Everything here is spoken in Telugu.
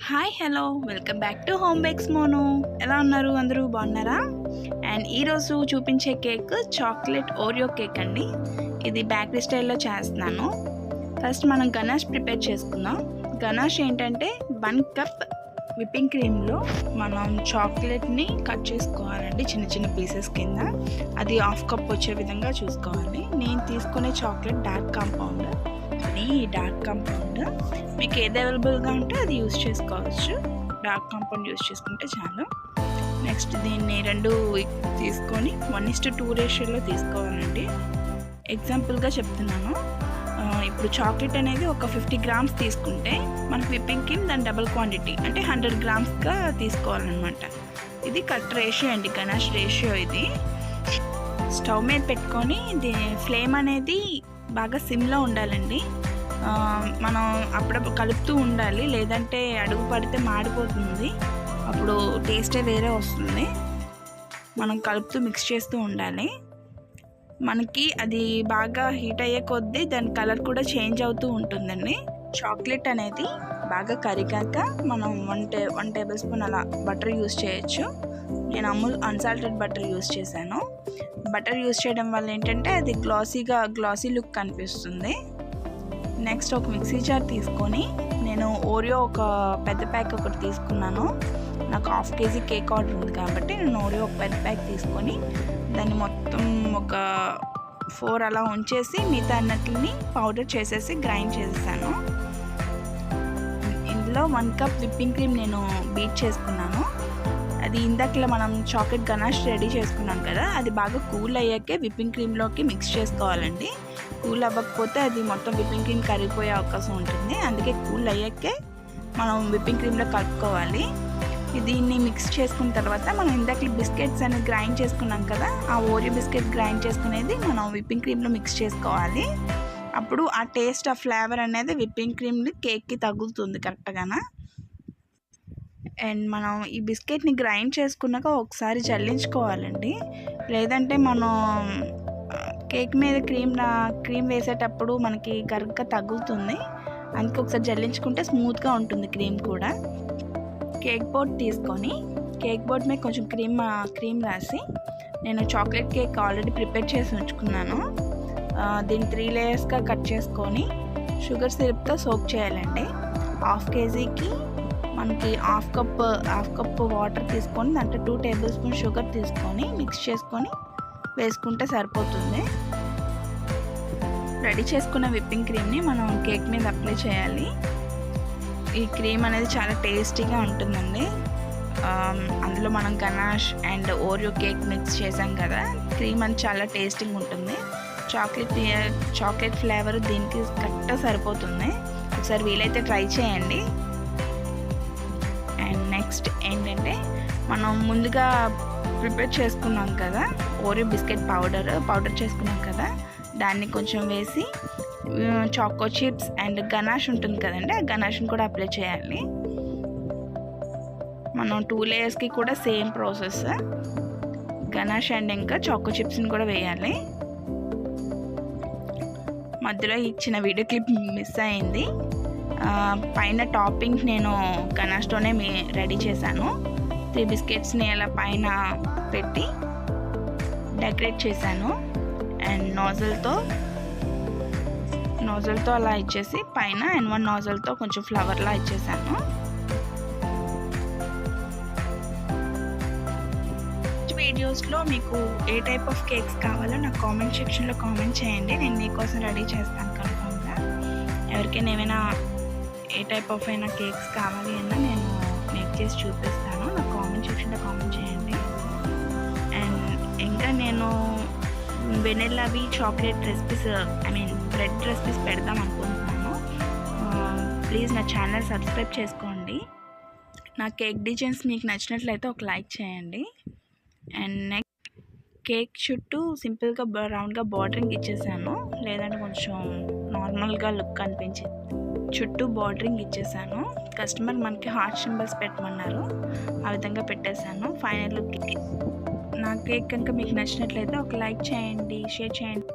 Hi hello welcome back to home bakes mono. ఎలా ఉన్నారు? అందరూ బాగున్నారా? అండ్ ఈరోజు చూపించే కేక్ చాక్లెట్ ఓరియో కేక్ అండి. ఇది బేకరీ స్టైల్లో చేస్తున్నాను. ఫస్ట్ మనం గనాష్ ప్రిపేర్ చేసుకుందాం. గనాష్ ఏంటంటే 1 కప్ విప్పింగ్ క్రీమ్లో మనం చాక్లెట్ని కట్ చేసుకోవాలండి చిన్న చిన్న పీసెస్ కింద. అది 1/2 కప్ వచ్చే విధంగా చూసుకోవాలి. నేను తీసుకునే చాక్లెట్ డార్క్ కాంపౌండ్. ఈ డార్క్ కాంపౌండ్ మీకు ఏది అవైలబుల్గా ఉంటే అది యూస్ చేసుకోవచ్చు. డార్క్ కాంపౌండ్ యూస్ చేసుకుంటే చాలు. నెక్స్ట్ దీన్ని 2 తీసుకొని 1:2 రేషియోలో తీసుకోవాలండి. ఎగ్జాంపుల్గా చెప్తున్నాను. ఇప్పుడు చాక్లెట్ అనేది ఒక 50 గ్రామ్స్ తీసుకుంటే మనకు విప్పింగ్ క్రీమ్ దాని డబుల్ క్వాంటిటీ అంటే 100 గ్రామ్స్గా తీసుకోవాలన్నమాట. ఇది కరెక్ట్ రేషియో అండి, గనాష్ రేషియో ఇది. స్టవ్ మీద పెట్టుకొని ఫ్లేమ్ అనేది బాగా సిమ్లో ఉండాలండి. మనం అప్పుడప్పుడు కలుపుతూ ఉండాలి, లేదంటే అడుగు పడితే మాడిపోతుంది. అప్పుడు టేస్టే వేరే వస్తుంది. మనం కలుపుతూ మిక్స్ చేస్తూ ఉండాలి. మనకి అది బాగా హీట్ అయ్యే కొద్దీ దాని కలర్ కూడా చేంజ్ అవుతూ ఉంటుందండి. చాక్లెట్ అనేది బాగా కరిగాక మనం 1 టేబుల్ స్పూన్ అలా బటర్ యూస్ చేయొచ్చు. నేను అమూల్ అన్సాల్టెడ్ బటర్ యూస్ చేశాను. బటర్ యూస్ చేయడం వల్ల ఏంటంటే అది గ్లాసీ లుక్ కనిపిస్తుంది. నెక్స్ట్ ఒక మిక్సీ జార్ తీసుకొని నేను ఓరియో ఒక పెద్ద ప్యాక్ ఒకటి తీసుకున్నాను. నాకు 1/2 kg కేక్ ఆర్డర్ ఉంది కాబట్టి నేను ఓరియో ఒక పెద్ద ప్యాక్ తీసుకొని దాన్ని మొత్తం ఒక 4 అలా ఉంచేసి మిగతా అన్నిటిని పౌడర్ చేసేసి గ్రైండ్ చేసేసాను. ఇందులో 1 కప్ విప్పింగ్ క్రీమ్ నేను బీట్ చేసుకున్నాను. అది ఇందాకలా మనం చాక్లెట్ గనాష్ రెడీ చేసుకున్నాం కదా, అది బాగా కూల్ అయ్యాకే విప్పింగ్ క్రీమ్లోకి మిక్స్ చేసుకోవాలండి. కూల్ అవ్వకపోతే అది మొత్తం విప్పింగ్ క్రీమ్ కరిగిపోయే అవకాశం ఉంటుంది. అందుకే కూల్ అయ్యాకే మనం విప్పింగ్ క్రీమ్లో కలుపుకోవాలి. దీన్ని మిక్స్ చేసుకున్న తర్వాత మనం ఇందాక బిస్కెట్స్ అనేది గ్రైండ్ చేసుకున్నాం కదా, ఆ ఓరియో బిస్కెట్ గ్రైండ్ చేసుకునేది మనం విప్పింగ్ క్రీమ్లో మిక్స్ చేసుకోవాలి. అప్పుడు ఆ టేస్ట్, ఆ ఫ్లేవర్ అనేది విప్పింగ్ క్రీమ్ కేక్కి తగులుతుంది కరెక్ట్గానా. అండ్ మనం ఈ బిస్కెట్ని గ్రైండ్ చేసుకున్నాక ఒకసారి జల్లించుకోవాలండి, లేదంటే మనం కేక్ మీద క్రీమ్ వేసేటప్పుడు మనకి కరెక్ట్గా తగులుతుంది. అందుకే ఒకసారి జల్లించుకుంటే స్మూత్గా ఉంటుంది క్రీమ్ కూడా. కేక్ బోర్డ్ తీసుకొని కేక్ బోర్డ్ మీద కొంచెం క్రీమ్ రాసి నేను చాక్లెట్ కేక్ ఆల్రెడీ ప్రిపేర్ చేసి ఉంచుకున్నాను. దీన్ని 3 లేయర్స్గా కట్ చేసుకొని షుగర్ సిరప్తో సోక్ చేయాలండి. 1/2 kgకి మనకి 1/2 కప్ వాటర్ తీసుకొని దాంట్లో 2 టేబుల్ స్పూన్ షుగర్ తీసుకొని మిక్స్ చేసుకొని వేసుకుంటే సరిపోతుంది. రెడీ చేసుకున్న విప్పింగ్ క్రీమ్ని మనం కేక్ మీద అప్లై చేయాలి. ఈ క్రీమ్ అనేది చాలా టేస్టీగా ఉంటుందండి. అందులో మనం ganache and Oreo cake mix చేసాం కదా, క్రీమ్ అనేది చాలా టేస్టీగా ఉంటుంది. చాక్లెట్ ఫ్లేవర్ దీనికి కరెక్ట్గా సరిపోతుంది. ఒకసారి వీలైతే ట్రై చేయండి. అండ్ నెక్స్ట్ ఏంటంటే మనం ముందుగా ప్రిపేర్ చేసుకున్నాం కదా ఓరియో బిస్కెట్ పౌడర్ చేసుకున్నాం కదా, దాన్ని కొంచెం వేసి చాకో చిప్స్ అండ్ గనాష్ ఉంటుంది కదండి, ఆ గనాష్ని కూడా అప్లై చేయాలి. మనం 2 లేయర్స్కి కూడా సేమ్ ప్రాసెస్. గనాష్ అండ్ ఇంకా చాకో చిప్స్ని కూడా వేయాలి. మధ్యలో ఇచ్చిన వీడియో క్లిప్ మిస్ అయింది. పైన టాపింగ్ నేను గనాష్తోనే రెడీ చేశాను. 3 బిస్కెట్స్ని అలా పైన పెట్టి డెకరేట్ చేశాను. అండ్ నోజల్తో అలా ఇచ్చేసి పైన N1 నోజల్తో కొంచెం ఫ్లవర్లా ఇచ్చేసాను. వీడియోస్లో మీకు ఏ టైప్ ఆఫ్ కేక్స్ కావాలో నాకు కామెంట్ సెక్షన్లో కామెంట్ చేయండి. నేను మీకోసం రెడీ చేస్తాను కన్ఫర్మ్గా. ఎవరికైనా ఏమైనా ఏ టైప్ ఆఫ్ అయినా కేక్స్ కావాలి అన్నా నేను మేక్ చేసి చూపిస్తాను. నాకు కామెంట్ సెక్షన్లో కామెంట్ చేయండి. అండ్ ఇంకా నేను వెనిల్లావి చాక్లెట్ రెసిపీస్ బ్రెడ్ రెసిపీస్ పెడదాం అనుకుంటున్నాను. ప్లీజ్ నా ఛానల్ సబ్స్క్రైబ్ చేసుకోండి. నా కేక్ డిజైన్స్ మీకు నచ్చినట్లయితే ఒక లైక్ చేయండి. అండ్ నెక్స్ట్ కేక్ చుట్టూ సింపుల్గా రౌండ్గా బార్డరింగ్ ఇచ్చేసాను, లేదంటే కొంచెం నార్మల్గా లుక్ అనిపించింది. చుట్టూ బార్డరింగ్ ఇచ్చేసాను. కస్టమర్ మనకి హార్ట్ సింబల్స్ పెట్టమన్నారు, ఆ విధంగా పెట్టేశాను. Final look. నా కేక్ కనుక మీకు నచ్చినట్లయితే ఒక లైక్ చేయండి, షేర్ చేయండి.